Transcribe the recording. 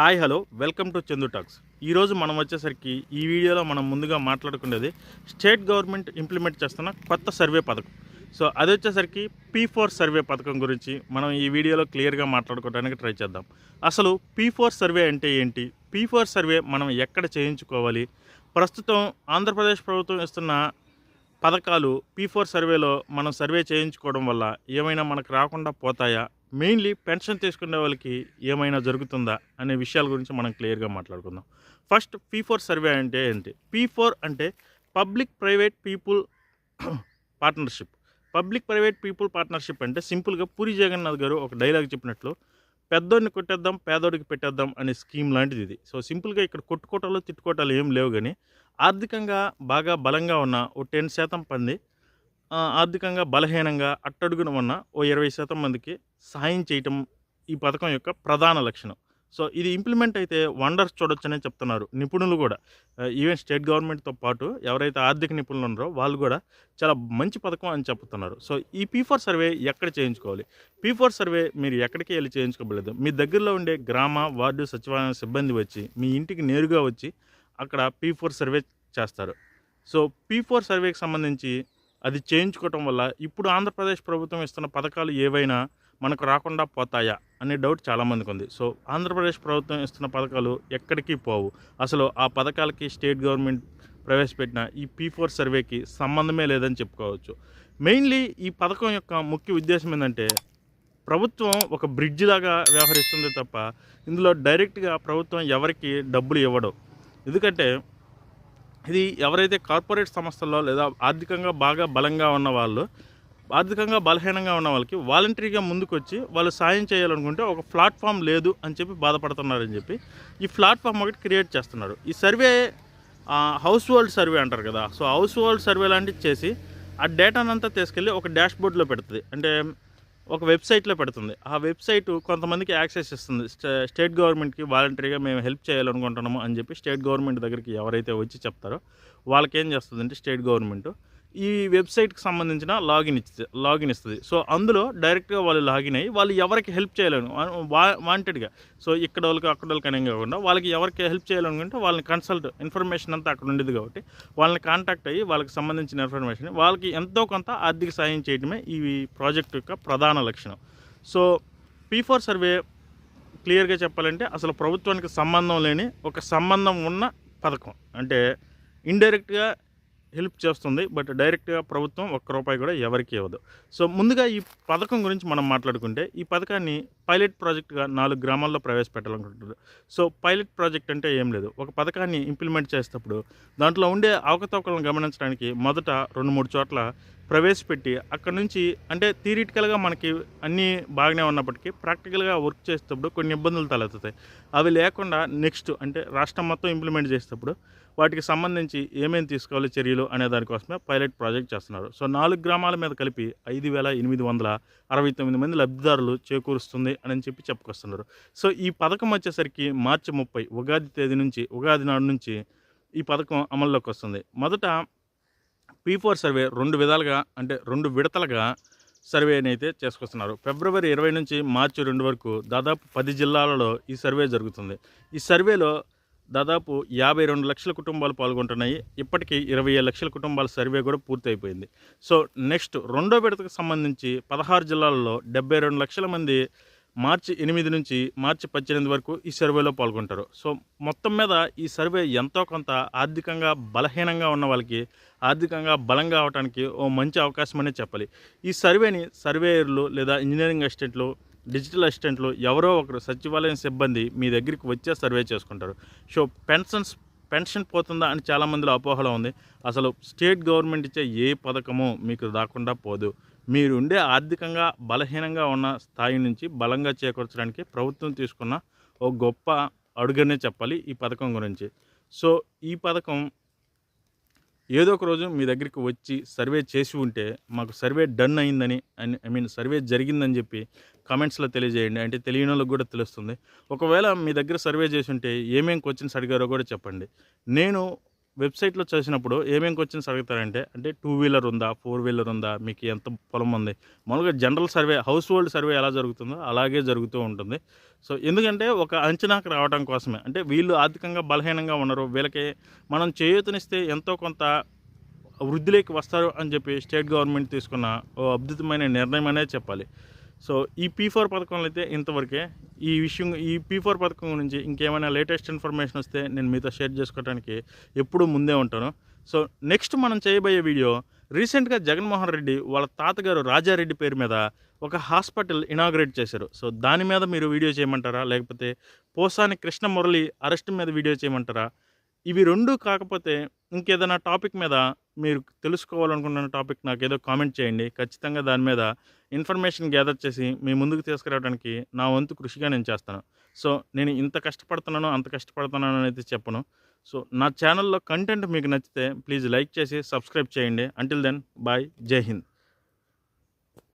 Hi hello welcome to Chandu talks. ఈరోజు మనం వచ్చేసరికి ఈ వీడియోలో మనం ముందుగా మాట్లాడుకునేది స్టేట్ గవర్నమెంట్ ఇంప్లిమెంట్ చేస్తున్న కొత్త సర్వే పథకం. సో అది వచ్చేసరికి P4 సర్వే పథకం గురించి మనం ఈ వీడియోలో క్లియర్గా మాట్లాడుకోవడానికి ట్రై చేద్దాం. అసలు P4 సర్వే అంటే ఏంటి, P4 సర్వే మనం ఎక్కడ చేయించుకోవాలి, ప్రస్తుతం ఆంధ్రప్రదేశ్ ప్రభుత్వం ఇస్తున్న పథకాలు P4 సర్వేలో మనం సర్వే చేయించుకోవడం వల్ల ఏమైనా మనకు రాకుండా పోతాయా, మెయిన్లీ పెన్షన్ తీసుకునే వాళ్ళకి ఏమైనా జరుగుతుందా అనే విషయాల గురించి మనం క్లియర్గా మాట్లాడుకుందాం. ఫస్ట్ P4 సర్వే అంటే ఏంటి? P4 అంటే public private people partnership. Public private people partnership అంటే సింపుల్గా పూరి జగన్నాథ్ గారు ఒక డైలాగ్ చెప్పినట్లు పెద్దోడిని కొట్టేద్దాం పేదోడికి పెట్టేద్దాం అనే స్కీమ్ లాంటిది ఇది. సో సింపుల్గా ఇక్కడ కొట్టుకోటాలు తిట్టుకోటాలు ఏం లేవు, కానీ ఆర్థికంగా బాగా బలంగా ఉన్న ఓ 10% మంది, ఆర్థికంగా బలహీనంగా అట్టడుగున ఉన్న ఓ 20% మందికి సహాయం చేయటం ఈ పథకం యొక్క ప్రధాన లక్షణం. సో ఇది ఇంప్లిమెంట్ అయితే వండర్స్ చూడొచ్చనే చెప్తున్నారు నిపుణులు కూడా. ఈవెన్ స్టేట్ గవర్నమెంట్తో పాటు ఎవరైతే ఆర్థిక నిపుణులు ఉన్నారో వాళ్ళు కూడా చాలా మంచి పథకం అని చెప్తున్నారు. సో ఈ P4 సర్వే ఎక్కడ చేయించుకోవాలి? P4 సర్వే మీరు ఎక్కడికి వెళ్ళి చేయించుకోలేదు, మీ దగ్గరలో ఉండే గ్రామ వార్డు సచివాలయం సిబ్బంది వచ్చి మీ ఇంటికి నేరుగా వచ్చి అక్కడ P4 సర్వే చేస్తారు. సో P4 సర్వేకి సంబంధించి అది చేయించుకోవటం వల్ల ఇప్పుడు ఆంధ్రప్రదేశ్ ప్రభుత్వం ఇస్తున్న పథకాలు ఏవైనా మనకు రాకుండా పోతాయా అనే డౌట్ చాలామందికి ఉంది. సో ఆంధ్రప్రదేశ్ ప్రభుత్వం ఇస్తున్న పథకాలు ఎక్కడికి పోవు. అసలు ఆ పథకాలకి స్టేట్ గవర్నమెంట్ ప్రవేశపెట్టిన ఈ P4 సర్వేకి సంబంధమే లేదని చెప్పుకోవచ్చు. మెయిన్లీ ఈ పథకం యొక్క ముఖ్య ఉద్దేశం ఏంటంటే ప్రభుత్వం ఒక బ్రిడ్జ్ లాగా వ్యవహరిస్తుంది తప్ప ఇందులో డైరెక్ట్గా ప్రభుత్వం ఎవరికి డబ్బులు ఇవ్వడం. ఎందుకంటే ఇది ఎవరైతే కార్పొరేట్ సంస్థల్లో లేదా ఆర్థికంగా బాగా బలంగా ఉన్న వాళ్ళు, ఆర్థికంగా బలహీనంగా ఉన్న వాళ్ళకి వాలంటరీగా ముందుకొచ్చి వాళ్ళు సాయం చేయాలనుకుంటే ఒక ప్లాట్ఫామ్ లేదు అని చెప్పి బాధపడుతున్నారని చెప్పి ఈ ప్లాట్ఫామ్ ఒకటి క్రియేట్ చేస్తున్నారు. ఈ సర్వే హౌస్ హోల్డ్ సర్వే అంటారు కదా. సో హౌస్ హోల్డ్ సర్వే లాంటివి చేసి ఆ డేటానంతా తీసుకెళ్ళి ఒక డాష్బోర్డ్లో పెడుతుంది, అంటే ఒక వెబ్సైట్లో పెడుతుంది. ఆ వెబ్సైట్ కొంతమందికి యాక్సెస్ ఇస్తుంది. స్టేట్ గవర్నమెంట్కి వాలంటరీగా మేము హెల్ప్ చేయాలనుకుంటున్నాము అని చెప్పి స్టేట్ గవర్నమెంట్ దగ్గరికి ఎవరైతే వచ్చి చెప్తారో వాళ్ళకి ఏం చేస్తుందంటే స్టేట్ గవర్నమెంట్ ఈ వెబ్సైట్కి సంబంధించిన లాగిన్ ఇస్తుంది. సో అందులో డైరెక్ట్గా వాళ్ళు లాగిన్ అయ్యి వాళ్ళు ఎవరికి హెల్ప్ చేయాలను వాంటెడ్గా, సో ఇక్కడ వాళ్ళకి అక్కడ వాళ్ళకి అనేవి కాకుండా వాళ్ళకి ఎవరికి హెల్ప్ చేయాలనుకుంటే వాళ్ళని కన్సల్ట్ ఇన్ఫర్మేషన్ అంతా అక్కడ ఉండేది కాబట్టి వాళ్ళని కాంటాక్ట్ అయ్యి వాళ్ళకి సంబంధించిన ఇన్ఫర్మేషన్ వాళ్ళకి ఎంతో కొంత ఆర్థిక సాయం చేయడమే ఈ ప్రాజెక్ట్ యొక్క ప్రధాన లక్షణం. సో P4 సర్వే క్లియర్గా చెప్పాలంటే అసలు ప్రభుత్వానికి సంబంధం లేని ఒక సంబంధం ఉన్న పథకం. అంటే ఇండైరెక్ట్గా హెల్ప్ చేస్తుంది, బట్ డైరెక్ట్గా ప్రభుత్వం ఒక్క రూపాయి కూడా ఎవరికి ఇవ్వదు. సో ముందుగా ఈ పథకం గురించి మనం మాట్లాడుకుంటే ఈ పథకాన్ని పైలట్ ప్రాజెక్ట్గా 4 గ్రామాల్లో ప్రవేశపెట్టాలనుకుంటున్నారు. సో పైలట్ ప్రాజెక్ట్ అంటే ఏం లేదు, ఒక పథకాన్ని ఇంప్లిమెంట్ చేసేటప్పుడు దాంట్లో ఉండే అవకతవకలను గమనించడానికి మొదట 2-3 చోట్ల ప్రవేశపెట్టి అక్కడ నుంచి, అంటే థియరిటికల్గా మనకి అన్నీ బాగానే ఉన్నప్పటికీ ప్రాక్టికల్గా వర్క్ చేసేటప్పుడు కొన్ని ఇబ్బందులు తలెత్తుతాయి. అవి లేకుండా నెక్స్ట్ అంటే రాష్ట్రం మొత్తం ఇంప్లిమెంట్ చేసేటప్పుడు వాటికి సంబంధించి ఏమేమి తీసుకోవాలి చర్యలు అనే దానికోసమే పైలట్ ప్రాజెక్ట్ చేస్తున్నారు. సో 4 గ్రామాల మీద కలిపి 5,869 మంది లబ్ధిదారులు చేకూరుస్తుంది అని చెప్పి చెప్పుకొస్తున్నారు. సో ఈ పథకం వచ్చేసరికి మార్చి 30 ఉగాది నాడు నుంచి ఈ పథకం అమల్లోకి వస్తుంది. మొదట P4 సర్వే 2 విధాలుగా, అంటే 2 విడతలుగా సర్వేని అయితే చేసుకొస్తున్నారు. ఫిబ్రవరి 20 నుంచి మార్చి 2 వరకు దాదాపు 10 జిల్లాలలో ఈ సర్వే జరుగుతుంది. ఈ సర్వేలో దాదాపు 52 లక్షల కుటుంబాలు పాల్గొంటున్నాయి. ఇప్పటికీ 27 లక్షల కుటుంబాల సర్వే కూడా పూర్తయిపోయింది. సో నెక్స్ట్ రెండో విడతకు సంబంధించి 16 జిల్లాలలో 72 లక్షల మంది మార్చి 8 నుంచి మార్చి 18 వరకు ఈ సర్వేలో పాల్గొంటారు. సో మొత్తం మీద ఈ సర్వే ఎంతో కొంత ఆర్థికంగా బలహీనంగా ఉన్న వాళ్ళకి ఆర్థికంగా బలంగా అవడానికి ఓ మంచి అవకాశం అనే చెప్పాలి. ఈ సర్వేని సర్వేయర్లు లేదా ఇంజనీరింగ్ అసిస్టెంట్లు, డిజిటల్ అసిస్టెంట్లు ఎవరో ఒకరు సచివాలయం సిబ్బంది మీ దగ్గరికి వచ్చే సర్వే చేసుకుంటారు. సో పెన్షన్ పోతుందా అని చాలామందిలో అపోహలో ఉంది. అసలు స్టేట్ గవర్నమెంట్ ఇచ్చే ఏ పథకము మీకు రాకుండా పోదు. మీరు ఉండే ఆర్థికంగా బలహీనంగా ఉన్న స్థాయి నుంచి బలంగా చేకూర్చడానికి ప్రభుత్వం తీసుకున్న ఓ గొప్ప అడుగనే చెప్పాలి ఈ పథకం గురించి. సో ఈ పథకం ఏదో ఒక రోజు మీ దగ్గరికి వచ్చి సర్వే చేసి ఉంటే మాకు సర్వే డన్ అయిందని సర్వే జరిగిందని చెప్పి కామెంట్స్లో తెలియజేయండి. అంటే తెలియని వాళ్ళకి కూడా తెలుస్తుంది. ఒకవేళ మీ దగ్గర సర్వే చేసి ఉంటే ఏమేం క్వశ్చన్స్ అడిగారో కూడా చెప్పండి. నేను వెబ్సైట్లో చేసినప్పుడు ఏమేం క్వశ్చన్స్ అడుగుతారంటే, అంటే 2 వీలర్ ఉందా? 4 వీలర్ ఉందా? మీకు ఎంత పొలం ఉంది? మామూలుగా general survey, house hold survey ఎలా జరుగుతుందో అలాగే జరుగుతూ ఉంటుంది. సో, ఎందుకంటే ఒక అంచనాకు రావడం కోసమే. అంటే వీళ్ళు ఆర్థికంగా బలహీనంగా ఉన్నారు. వీళ్ళకి మనం చేయూతనిస్తే ఎంతో కొంత వృద్ధిలోకి వస్తారు అని చెప్పి స్టేట్ గవర్నమెంట్ తీసుకున్న ఓ అద్భుతమైన నిర్ణయం అనే చెప్పాలి. సో, ఈ P4 పథకంలో అయితే ఇంతవరకే. ఈ P4 పథకం గురించి ఇంకేమైనా లేటెస్ట్ ఇన్ఫర్మేషన్ వస్తే నేను మీతో షేర్ చేసుకోవడానికి ఎప్పుడూ ముందే ఉంటాను. సో, నెక్స్ట్ మనం చేయబోయే వీడియో, రీసెంట్‌గా జగన్మోహన్ రెడ్డి వాళ్ళ తాతగారు రాజారెడ్డి పేరు మీద ఒక హాస్పిటల్ ఇనాగ్రేట్ చేశారు. సో, దాని మీద మీరు వీడియో చేయమంటారా? లేకపోతే పోసాని కృష్ణమురళి అరెస్ట్ మీద వీడియో చేయమంటారా? ఇవి 2 కాకపోతే ఇంకేదైనా టాపిక్ మీద మీరు తెలుసుకోవాలనుకుంటున్న టాపిక్ నాకేదో కామెంట్ చేయండి. ఖచ్చితంగా దాని మీద ఇన్ఫర్మేషన్ గ్యాదర్ చేసి మీ ముందుకు తీసుకురావడానికి నా వంతు కృషిగా నేను చేస్తాను. సో, నేను ఇంత కష్టపడుతున్నాను, అంత కష్టపడుతున్నాను అనైతే చెప్పను. సో, నా ఛానల్‌లో కంటెంట్ మీకు నచ్చితే ప్లీజ్ లైక్ చేసి సబ్స్క్రైబ్ చేయండి. Until then bye. Jai Hind.